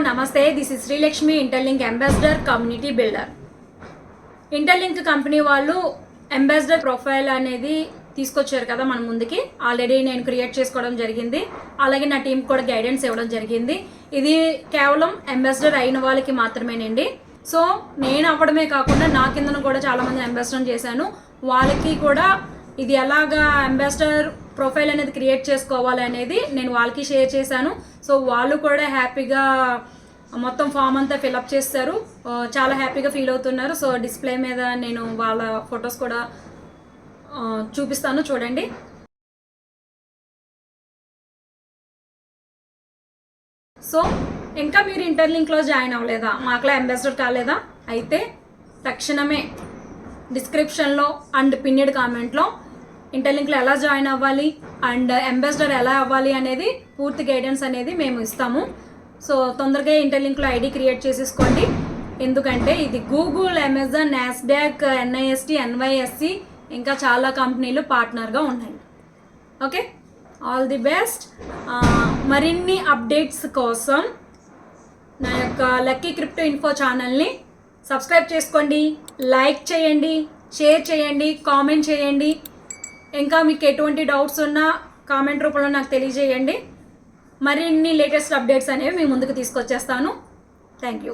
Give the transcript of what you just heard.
నమస్తే. This is Srilakshmi, interlink ambassador, community builder. Interlink company వాళ్ళు ambassador profile అనేది తీసుకొచ్చారు కదా మన ముందుకి. ఆల్రెడీ నేను క్రియేట్ చేసుకోవడం జరిగింది. అలాగే నా టీం కూడా గైడెన్స్ ఇవ్వడం జరిగింది. ఇది కేవలం అంబాసిడర్ అయిన వాళ్ళకి మాత్రమేనండి. సో నేను అవ్వడమే కాకుండా నా కిందను కూడా చాలామంది అంబాసిడర్ చేశాను. వాళ్ళకి కూడా ఇది ఎలాగా అంబాసిడర్ ప్రొఫైల్ అనేది క్రియేట్ చేసుకోవాలి అనేది నేను వాళ్ళకి షేర్ చేశాను. సో వాళ్ళు కూడా హ్యాపీగా మొత్తం ఫామ్ అంతా ఫిలప్ చేస్తారు. చాలా హ్యాపీగా ఫీల్ అవుతున్నారు. సో డిస్ప్లే మీద నేను వాళ్ళ ఫొటోస్ కూడా చూపిస్తాను, చూడండి. సో ఇంకా మీరు ఇంటర్లింక్లో జాయిన్ అవ్వలేదా, మాకులా అంబాసిడర్ కాలేదా, అయితే తక్షణమే డిస్క్రిప్షన్లో అండ్ పిన్నెడ్ కామెంట్లో ఇంటర్లింక్లో ఎలా జాయిన్ అవ్వాలి అండ్ అంబాసిడర్ ఎలా అవ్వాలి అనేది పూర్తి గైడెన్స్ అనేది మేము ఇస్తాము. సో తొందరగా ఇంటర్లింక్లో ఐడి క్రియేట్ చేసేసుకోండి. ఎందుకంటే ఇది Google, Amazon, Nasdaq, NIST, NYSE ఇంకా చాలా కంపెనీలు పార్ట్నర్గా ఉన్నాయి. Okay, all the best. మరిన్ని అప్డేట్స్ కోసం నా యొక్క లక్కీ క్రిప్టో ఇన్ఫో ఛానల్ని సబ్స్క్రైబ్ చేసుకోండి, లైక్ చేయండి, షేర్ చేయండి, కామెంట్ చేయండి. ఇంకా మీకు ఎటువంటి డౌట్స్ ఉన్నా కామెంట్ రూపంలో నాకు తెలియజేయండి. మరిన్ని లేటెస్ట్ అప్డేట్స్ అనేవి మీ ముందుకు తీసుకొచ్చేస్తాను. Thank you.